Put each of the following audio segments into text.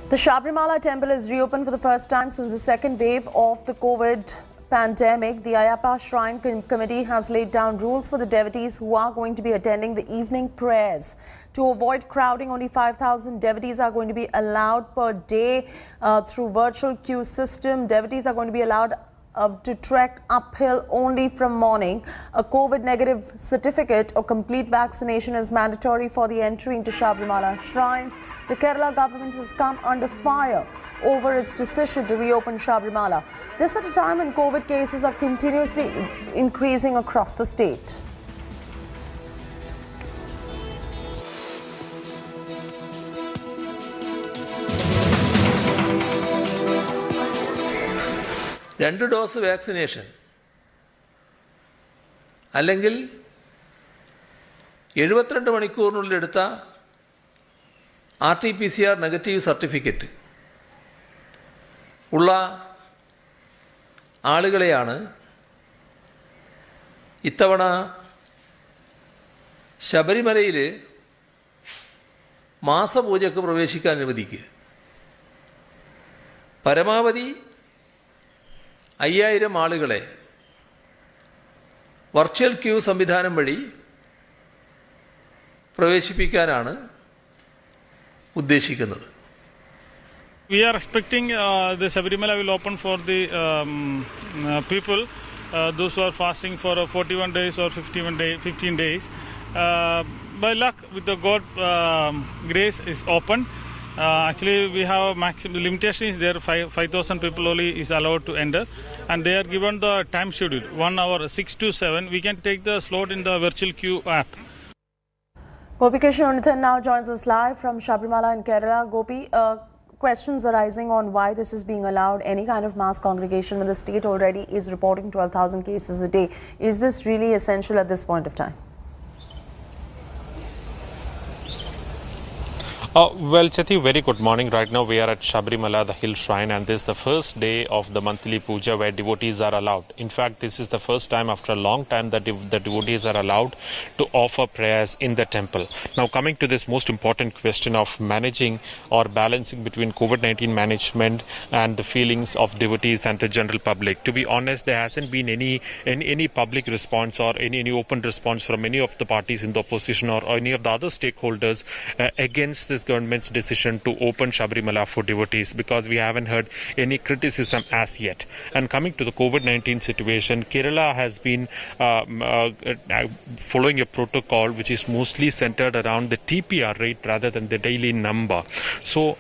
The Sabarimala temple is reopened for the first time since the second wave of the COVID pandemic. The Ayyappa Shrine Committee has laid down rules for the devotees who are going to be attending the evening prayers. To avoid crowding, only 5,000 devotees are going to be allowed per day through virtual queue system. Devotees are going to be allowed to trek uphill only from morning. A COVID negative certificate or complete vaccination is mandatory for the entry into Sabarimala Shrine. The Kerala government has come under fire over its decision to reopen Sabarimala. This at a time when COVID cases are continuously increasing across the state. രണ്ട് dose vaccination അല്ലെങ്കിൽ 72 മണിക്കൂറിനുള്ളിൽ എടുത്ത RT-PCR negative certificate ഉള്ള ആളുകളെയാണ് ഇത്തവണ ശബരിമലയിൽ മാസപൂജയ്ക്ക് പ്രവേശിക്കാൻ അനുവദിക്കുക. പരമാവധി 5000 ആളുകളെ വെർച്വൽ ക്യൂ സംവിധാനം വഴി പ്രവേശിപ്പിക്കാനാണ് ഉദ്ദേശിക്കുന്നത്. We are expecting the Sabarimala will open for the people, those who are fasting for 41 days or 15 days. By luck, with the God grace, is open. Actually, we have maximum limitation is there. 5,000 people only is allowed to enter, and they are given the time schedule 1 hour 6 to 7. We can take the slot in the virtual queue app. Gopi Krishnanathan now joins us live from Sabarimala in Kerala. Gopi, questions arising on why this is being allowed, any kind of mass congregation when the state already is reporting 12,000 cases a day. Is this really essential at this point of time? Well, Chati, very good morning. Right now we are at Sabarimala, the hill shrine, and this is the first day of the monthly puja where devotees are allowed. In fact, this is the first time after a long time that the devotees are allowed to offer prayers in the temple. Now, coming to this most important question of managing or balancing between COVID-19 management and the feelings of devotees and the general public. To be honest, there hasn't been any public response or any open response from any of the parties in the opposition or any of the other stakeholders against this government's decision to open Sabarimala for devotees, because we haven't heard any criticism as yet. And coming to the COVID-19 situation, Kerala has been following a protocol which is mostly centered around the TPR rate rather than the daily number. So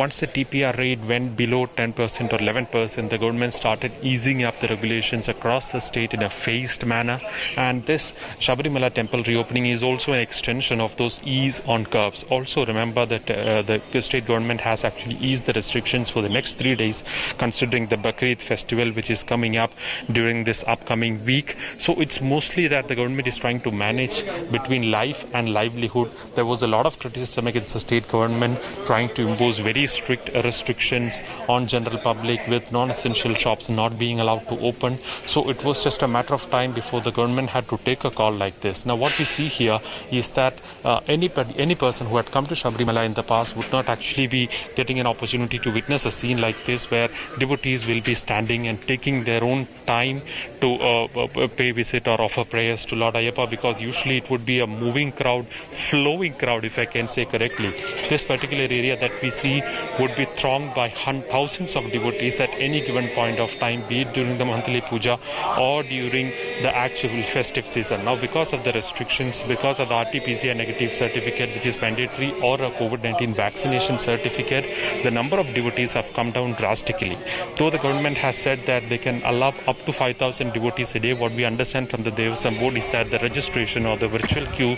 once the TPR rate went below 10% or 11%, the government started easing up the regulations across the state in a phased manner. And this Sabarimala temple reopening is also an extension of those ease on curbs. Also remember that the state government has actually eased the restrictions for the next 3 days, considering the Bakrid festival which is coming up during this upcoming week. So it's mostly that the government is trying to manage between life and livelihood. There was a lot of criticism against the state government trying to impose very strict restrictions on general public, with non-essential shops not being allowed to open. So it was just a matter of time before the government had to take a call like this. Now what we see here is that any person who had come to Sabarimala in the past would not actually be getting an opportunity to witness a scene like this, where devotees will be standing and taking their own time to pay visit or offer prayers to Lord Ayyappa, because usually it would be a moving crowd, flowing crowd, if I can say correctly. This particular area that we see would be thronged by thousands of devotees at any given point of time, be it during the monthly puja or during the actual festive season. Now, because of the restrictions, because of the RT-PCR negative certificate which is mandatory, or a COVID-19 vaccination certificate, the number of devotees have come down drastically. Though the government has said that they can allow up to 5,000 devotees a day, what we understand from the Devasam board is that the registration or the virtual queue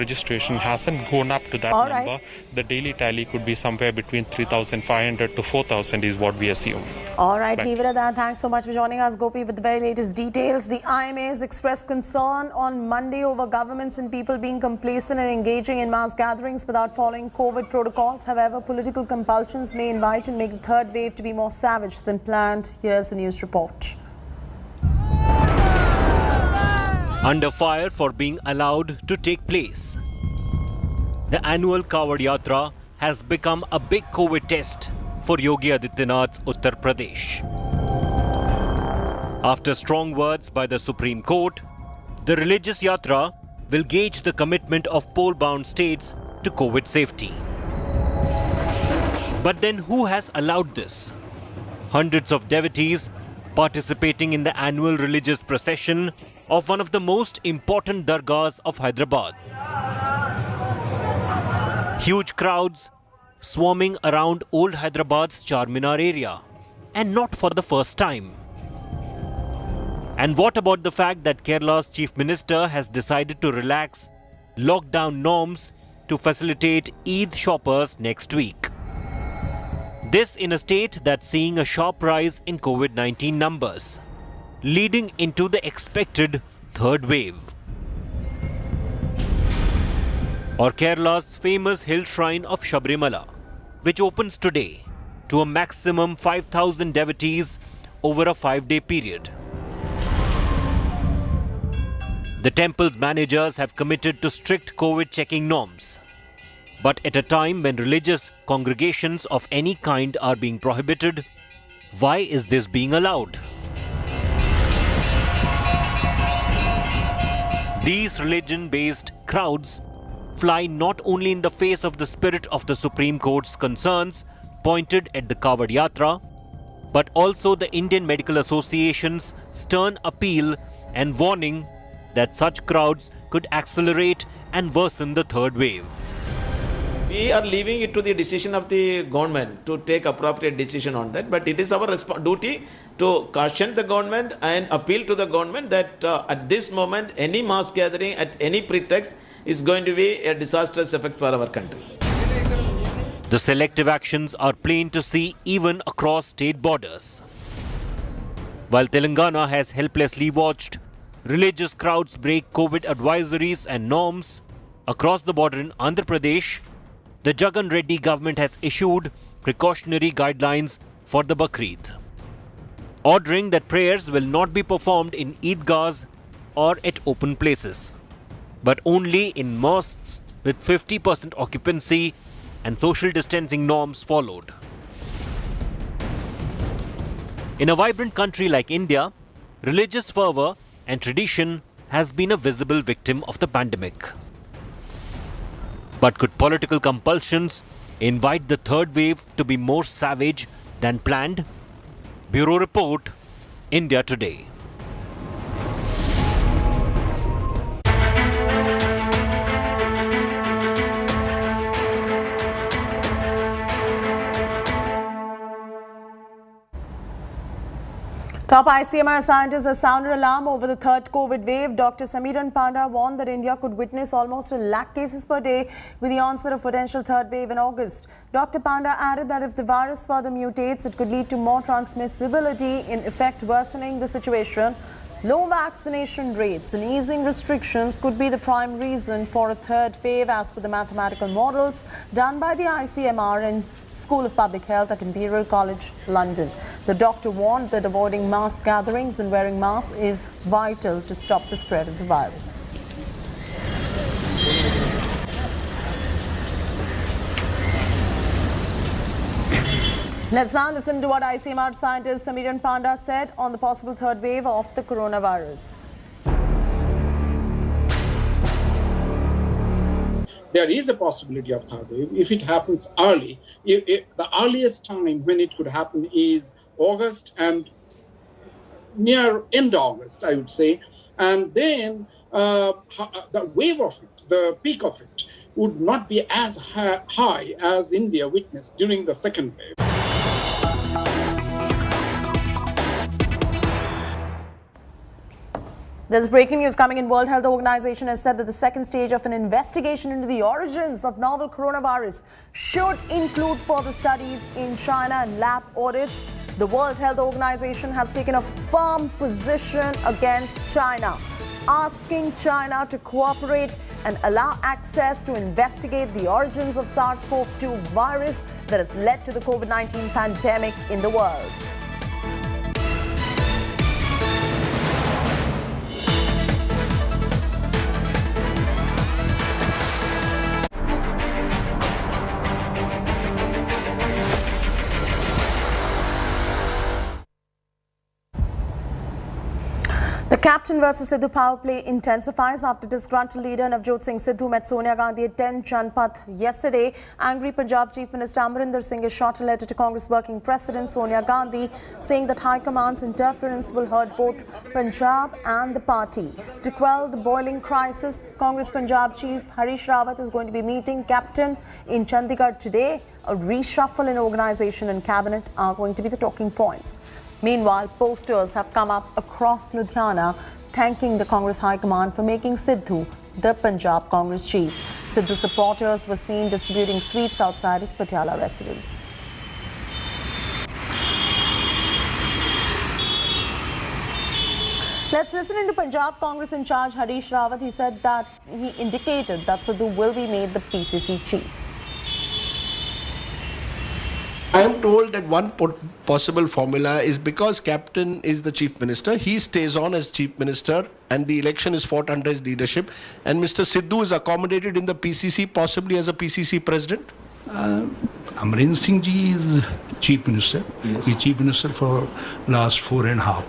registration hasn't gone up to that number. The daily tally could be somewhere between 3,500 to 4,000 is what we assume. All right, leave it at that. Thanks so much for joining us, Gopi, with the very latest details. The IMA has expressed concern on Monday over governments and people being complacent and engaging in mass gatherings without following COVID protocols. However, political compulsions may invite and make the third wave to be more savage than planned. Here's the news report. Under fire for being allowed to take place. The annual Kawad Yatra has become a big COVID test for Yogi Adityanath's Uttar Pradesh. After strong words by the Supreme Court, the religious yatra will gauge the commitment of poll-bound states to COVID safety. But then who has allowed this? Hundreds of devotees participating in the annual religious procession of one of the most important dargahs of Hyderabad. Huge crowds swarming around old Hyderabad's Charminar area, and not for the first time. And what about the fact that Kerala's Chief Minister has decided to relax lockdown norms to facilitate Eid shoppers next week? This in a state that's seeing a sharp rise in COVID-19 numbers, leading into the expected third wave. Or Kerala's famous hill shrine of Sabarimala, which opens today to a maximum 5,000 devotees over a 5-day period. The temple's managers have committed to strict COVID checking norms. But at a time when religious congregations of any kind are being prohibited, why is this being allowed? These religion-based crowds fly not only in the face of the spirit of the Supreme Court's concerns pointed at the Kavod Yatra, but also the Indian Medical Association's stern appeal and warning that such crowds could accelerate and worsen the third wave. We are leaving it to the decision of the government to take appropriate decision on that. But it is our duty to caution the government and appeal to the government that at this moment, any mass gathering at any pretext is going to be a disastrous effect for our country. The selective actions are plain to see even across state borders. While Telangana has helplessly watched religious crowds break COVID advisories and norms, across the border in Andhra Pradesh, the Jagan Reddy government has issued precautionary guidelines for the Bakrid, ordering that prayers will not be performed in Eidgahs or at open places, but only in mosques with 50% occupancy and social distancing norms followed. In a vibrant country like India, religious fervour and tradition has been a visible victim of the pandemic. But could political compulsions invite the third wave to be more savage than planned? Bureau Report, India Today. Top ICMR scientists have sounded alarm over the third COVID wave. Dr. Amarinder Panda warned that India could witness almost 1 lakh cases per day with the onset of potential third wave in August. Dr. Panda added that if the virus further mutates, it could lead to more transmissibility, in effect worsening the situation. Low vaccination rates and easing restrictions could be the prime reason for a third wave, as per the mathematical models done by the ICMR and School of Public Health at Imperial College, London. The doctor warned that avoiding mass gatherings and wearing masks is vital to stop the spread of the virus. Let's now listen to what ICMR scientist Amarinder Panda said on the possible third wave of the coronavirus. There is a possibility of third wave if it happens early. The earliest time when it could happen is August and near end August, I would say. And then the wave of it, the peak of it, would not be as high as India witnessed during the second wave. There's breaking news coming in. World Health Organization has said that the second stage of an investigation into the origins of novel coronavirus should include further studies in China and lab audits. The World Health Organization has taken a firm position against China, asking China to cooperate and allow access to investigate the origins of SARS-CoV-2 virus that has led to the COVID-19 pandemic in the world. captain versus Sidhu power play intensifies after disgruntled leader Navjot Singh Sidhu met Sonia Gandhi at 10 Janpath yesterday. Angry Punjab Chief Minister Amarinder Singh has shot a letter to Congress working president Sonia Gandhi saying that High Command's interference will hurt both Punjab and the party. To quell the boiling crisis, Congress Punjab Chief Harish Rawat is going to be meeting captain in Chandigarh today. A reshuffle in organisation and cabinet are going to be the talking points. Meanwhile, posters have come up across Ludhiana thanking the Congress High Command for making Sidhu the Punjab Congress chief. Sidhu supporters were seen distributing sweets outside his Patiala residence. Let's listen into Punjab Congress in charge Harish Rawat. He said that he indicated that Sidhu will be made the PCC chief. I am told that one possible formula is because captain is the chief minister, he stays on as chief minister and the election is fought under his leadership, and Mr. Sidhu is accommodated in the PCC, possibly as a PCC president. Amarinder Singh ji is chief minister. Yes. He is chief minister for last 4.5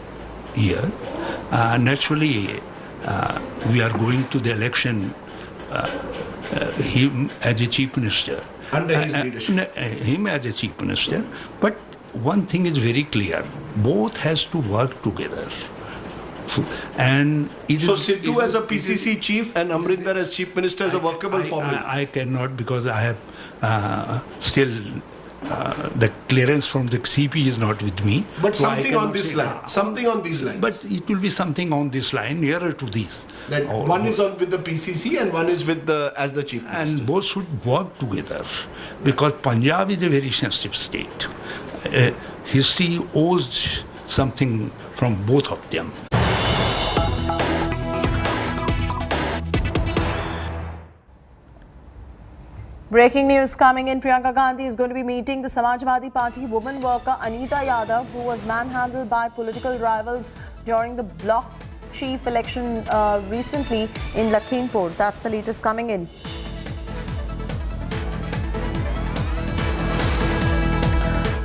years. Naturally, we are going to the election him as a chief minister. Under his leadership. Him as a chief minister. But one thing is very clear, both has to work together. And so Sidhu as a PCC chief and Amarinder as chief minister is a workable formula? I cannot, because I have still the clearance from the CP is not with me. But so something on this line. Something on these lines. But it will be something on this line, nearer to this. That one is on with the PCC and one is with the as the chief minister. And both should work together, because Punjab is a very sensitive state. History owes something from both of them. Breaking news coming in. Priyanka Gandhi is going to be meeting the Samajwadi Party woman worker Anita Yadav, who was manhandled by political rivals during the bloc chief election recently in Lakhimpur. That's the latest coming in.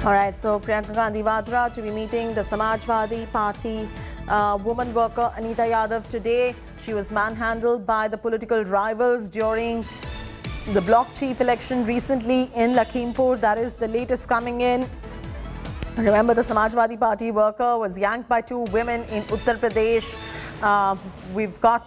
All right, so Priyanka Gandhi Vadra to be meeting the Samajwadi Party woman worker Anita Yadav today. She was manhandled by the political rivals during the bloc chief election recently in Lakhimpur. That is the latest coming in. Remember, the Samajwadi Party worker was yanked by two women in Uttar Pradesh. We've got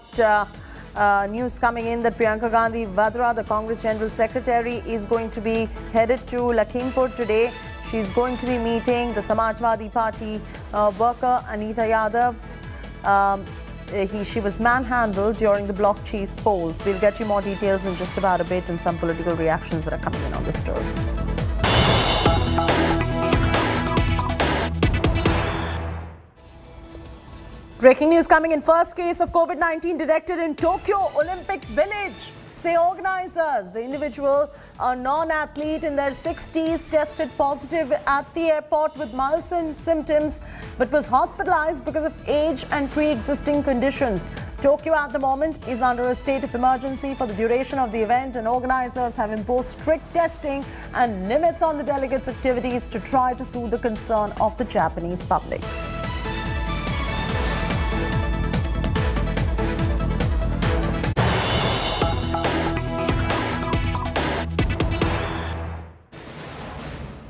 news coming in that Priyanka Gandhi Vadra, the Congress General Secretary, is going to be headed to Lakhimpur today. She's going to be meeting the Samajwadi Party worker Anita Yadav. She was manhandled during the bloc chief polls. We'll get you more details in just about a bit and some political reactions that are coming in on this story. Breaking news coming in. First case of COVID-19 detected in Tokyo Olympic Village. Say organizers. The individual, a non-athlete in their 60s, tested positive at the airport with mild symptoms but was hospitalized because of age and pre-existing conditions. Tokyo at the moment is under a state of emergency for the duration of the event, and organizers have imposed strict testing and limits on the delegates' activities to try to soothe the concern of the Japanese public.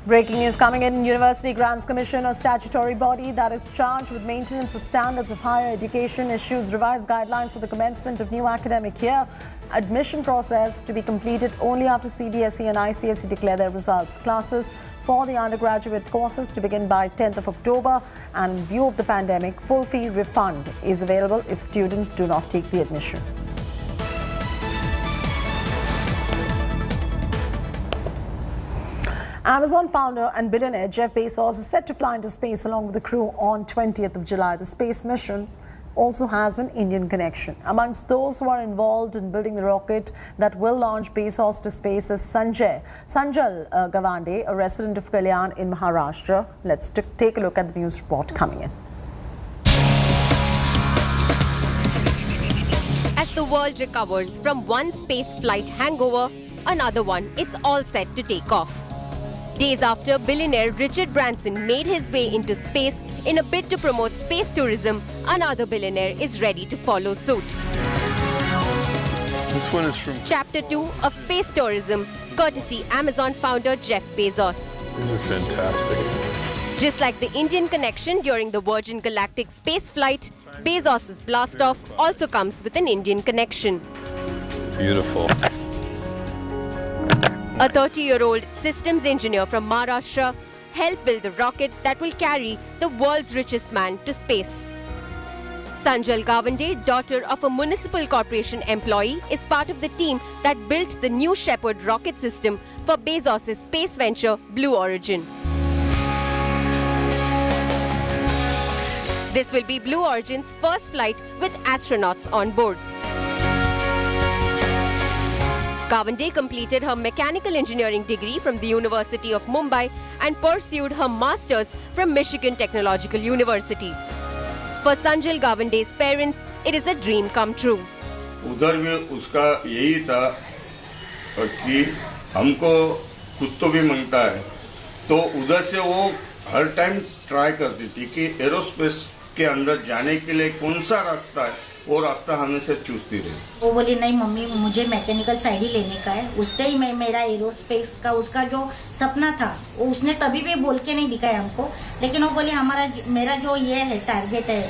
Breaking news coming in. University Grants Commission, a statutory body that is charged with maintenance of standards of higher education, issues revised guidelines for the commencement of new academic year. Admission process to be completed only after CBSE and ICSE declare their results. Classes for the undergraduate courses to begin by 10th of October, and in view of the pandemic, full fee refund is available if students do not take the admission. Amazon founder and billionaire Jeff Bezos is set to fly into space along with the crew on 20th of July. The space mission also has an Indian connection. Amongst those who are involved in building the rocket that will launch Bezos to space is Sanjal Gawande, a resident of Kalyan in Maharashtra. Let's take a look at the news report coming in. As the world recovers from one space flight hangover, another one is all set to take off. Days after billionaire Richard Branson made his way into space In a bid to promote space tourism, another billionaire is ready to follow suit. This one is from... Chapter 2 of Space Tourism, courtesy Amazon founder Jeff Bezos. These are fantastic. Just like the Indian connection during the Virgin Galactic space flight, Bezos' blast-off also comes with an Indian connection. Beautiful. A 30-year-old systems engineer from Maharashtra helped build the rocket that will carry the world's richest man to space. Sanjal Gawande, daughter of a municipal corporation employee, is part of the team that built the New Shepard rocket system for Bezos' space venture Blue Origin. This will be Blue Origin's first flight with astronauts on board. Gawande completed her mechanical engineering degree from the University of Mumbai and pursued her master's from Michigan Technological University. For Sanjal Gawande's parents, it is a dream come true. उधर भी उसका यही था कि हमको कुछ तो भी मांगता है, तो उधर से वो हर टाइम ट्राई करती थी कि एरोस्पेस के अंदर जाने के लिए कौन सा रास्ता है, वो रास्ता हमेशा चूजती रही। वो बोली नहीं मम्मी मुझे मैकेनिकल साइड ही लेने का है, उससे ही मैं मेरा एरोस्पेस का उसका जो सपना था वो उसने कभी भी बोल के नहीं दिखाया हमको, लेकिन वो बोली मेरा जो ये है टारगेट है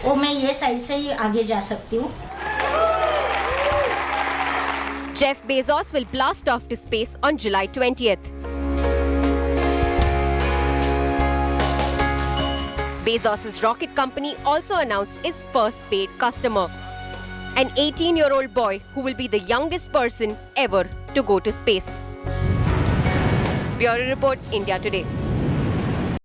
वो मैं ये साइड से ही आगे जा सकती हूँ। Jeff Bezos will blast off to space on July 20th. Bezos' rocket company also announced its first paid customer, an 18-year-old boy who will be the youngest person ever to go to space. Bureau Report, India Today.